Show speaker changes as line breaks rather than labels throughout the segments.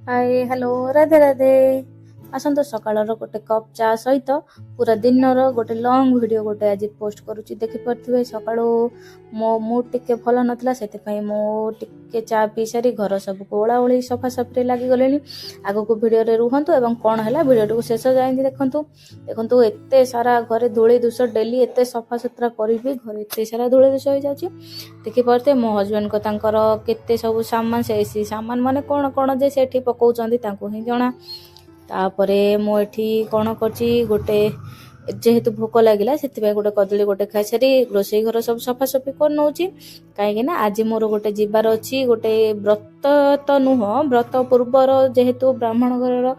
Hi hello Radhe Radhe आसतु सकाळर गोटे cup चा सहित पूरा दिनर गोटे लंग वीडियो गोटे आज पोस्ट करुच्ची देखिपे सकाळू मो मूड टिके भल नाला से मो टिके चा पी सारी घर सब ओलाओली सफा सफी लगी गले आग को भिडियो रुहतु एवं कौन है भिडियो शेष जाए देखु देखु एत सारा घरे धूली दूष डेली एत सफा सुतरा करी घर एत सारा धूली दूष हो जाए देखिपे मो हजबैंड को तांकर केते सब सामान से सामान माने कौन कौन जे सेठी पकाउछंदी तांको ही जणा तापरे मो एठी कौन करची गोटे जेहेतु भोक लगिला से गोटे कदली गोटे खाई सारी रोसई घर सब सफा सफी कर नौची कहीं आज मोर गोटे जीवार अच्छी गोटे व्रत तो नुह व्रत पूर्वर जेहेतु ब्राह्मण घर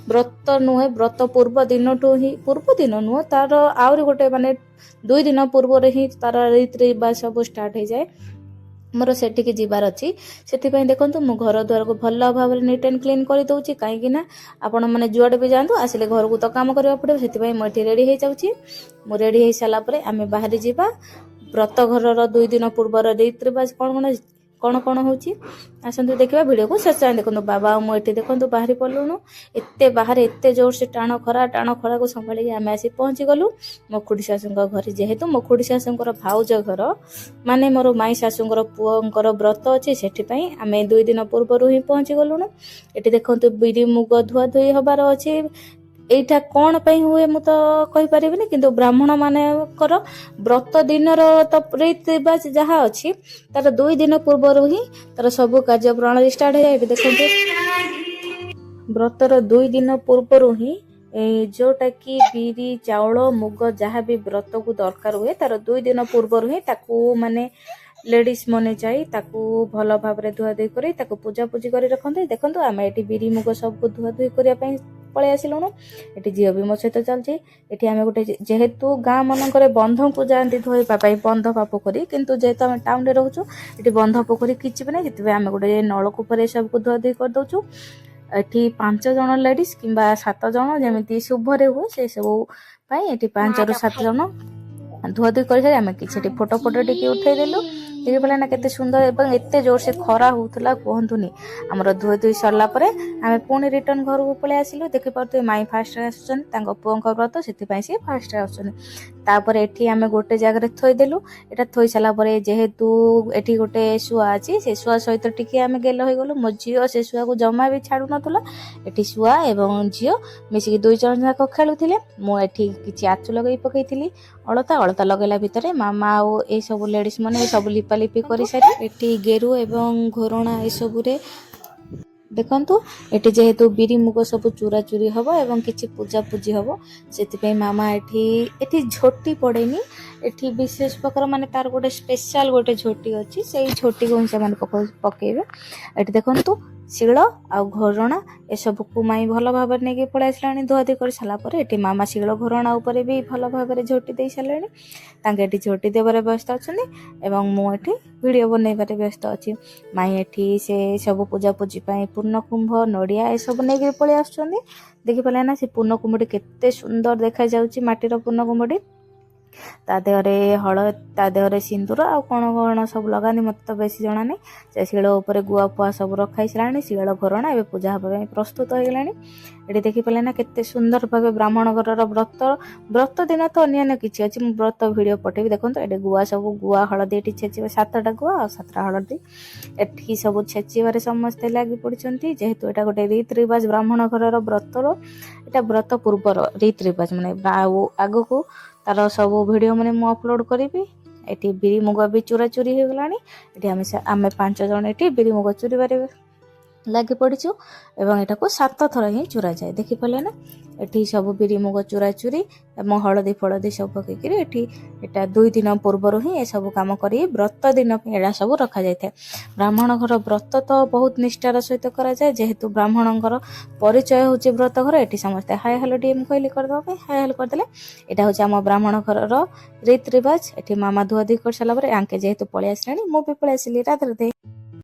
व्रत नुहे व्रत पूर्व दिन नुह तार आहरी गोटे माने 2 दिन पूर्व ही तार रीति रिवाज सब स्टार्ट हो जाए मोर सेठिकी जीवार अच्छी से देखो मो घर द्वार को भल भाव में नीट एंड क्लीन कर दूसरी कहीं आपण मैंने जुआड़े भी जातु आसिले घर को तो कम करने पड़े से मुझे रेडी हो जाऊँगी मु रेडी हो सारापर आम बाहरी जावा व्रत घर 2 दिन पूर्वर रीति रिवाज कौन कौन होची आसतु देखा वीडियो को शेष जाए देखो बाबा मुझे देखो बाहरी पड़लुणु एत बाहर एत जोर से टाण खरा को संभाली आम आसी पहुँची गलु मो खुड़ी शाशु घर जेहेतु मो खुड़ी शाशु भाउज घर माने मोर माई शाशुर पुओर व्रत अच्छी से आम 2 दिन पूर्व ही पहुँची गलुणु ये देखो बिरी मुग धुआ धुई हबार अच्छी एटा कौन पाई हुए मु तो कहि परिबिनी किंतु ब्राह्मण मानकर व्रत दिनर तो रीति रिवाज जहाँ अच्छी तार 2 दिन पूर्व ही तार सब कार्य प्रणाली स्टार्ट हो जाए देखते व्रतर 2 दिन पूर्व ही जोटा कि बिरी चाउल मुग जहाँ भी व्रत को दरकार हुए तार 2 दिन पूर्व ही ताकू माने लेडीज मने जाई ताकू भल भाव में धुआ धुई कर पूजा पूजी कर रखते देखो आम ये बिरी मुग सब धुआ धुई करने पलि आसिलुणु ये झील भी मो सहित चलती ये आम गोटे जेहेतु गाँ मानक बंध को जाती धोवाई बंध बा पोखरी किंतु जेहेतु आम टाउन में रोचु ये बंध पोखरी किसी भी नहीं से आम गोटे नलकूप सब धुआ धुई कर दौचु एटी 5 जन लेडीज किंबा 7 जन जमी शुभरे हुए से सब 5 ରୁ 7 जन धुआ धुई कर आम कि फोटो फोटो टी उठेदेलु देखिए ना केते सुंदर एवं एते जोर से खरा होउथला कहतुनी आमर धुआ धुई सरला परे आम पुणी रिटर्न घर को पलि आसिलु देखि पारते माई फास्ट आसुछन तांको पुओंक व्रत सेति सी फास्ट आसुछन तापर एठी आम गोटे जगह थोईदेलु एटा थोई साला परे जेहेतु एठी गोटे शुआ अछि से शुआ सहित टिके आम गेल हो गलु मो झियो से शुआ को जमा भी छाडु नथुला एठी शुआ एवं झियो मिसिक 2 जन जाक खेलुथिले मो एठी किछि आचु लगई पकईथिली अलता लगेला भितरे मामा और ए सब लेडीज माने सब लिपालिपि कर सारी एटी गेरु एवं घोरणा ए सबुरे देखंतु एटी जेहेतु बिरी मुग सब चूरा चूरी हबो एवं किछि पूजा पूजी हबो सेति मामा एटी झोटी पड़ेनी एटी विशेष प्रकार माने तार गोटे स्पेशल गोटे झोटी अच्छी से झोटी को से माने पकेबे एटी देखंतु शिल आ घोरणा ए सब को माई भल भाव में नहीं पलि आसला धुआ धुई कर सारापर ये मामा शिल घोरणा उपर भी भल भाव में झोटी दे सारे तांके झोटी देवर व्यस्त अच्छा एवं मुझे वीडियो बनइबार व्यस्त अच्छी माई एठी से सब पूजा पूजी पूर्ण कुंभ नड़िया ए सब नहीं पलि आस देखिपारे ना से पूर्ण कुंभटी केते सुंदर देखा जाउची माटीर पूर्ण कुंभटी ता देहरे हलद ता देहरे सिंदूर आ कौन कौन सब लगानी मत तो बेसी जना नहीं से शिल उपर गुआ फुआ सब रखाई सारे शिल घोरणा ए पूजा हाँ प्रस्तुत हो गलानी ये देखिपारे ना केते सुंदर भाव ब्राह्मण घर व्रत दिन तो अन्य किसी अच्छी मुझे व्रत भिडियो पठेबी देखो ये गुआ सब गुआ हलदी ये छेचे 7टा गुआ और 7टा हलदी एठी सब छेचारे समस्ते लगी पड़ती जेहेतु यहाँ गोटे रीति रिवाज ब्राह्मण घर व्रतर यहाँ व्रत पूर्वर रीति रिवाज मैंने आग को तार सब वीडियो मैंने मु अपलोड करी ये बिरी मुग भी चूरा चूरी हो गलानी ये आम 5 जन ये बिरी मुग चूरी बारे लगी पड़ीचु एवं यहाँ को 7 थर ही चूरा जाए देखिपारे ना ये सब बिरी मुग चूरा चूरी एवं हलदी फलदी सब पकईकि ये 2 दिन पूर्व ही ये सब कम कर व्रत दिन एड़ा सब रखा जाए ब्राह्मण घर व्रत तो बहुत निष्ठार सहित करा जाए जेहेतु ब्राह्मण परिचय हूँ व्रत घर ये समस्ते हाय हेलो डीएम कहली करदे हाय हेलो करदे यहाँ हूँ आम ब्राह्मण घर रीति रिवाज ये मामा धुआ धुई कर सारापर आंके जेहेतु पलि आसला मुझे पलि आसली राधे राधे।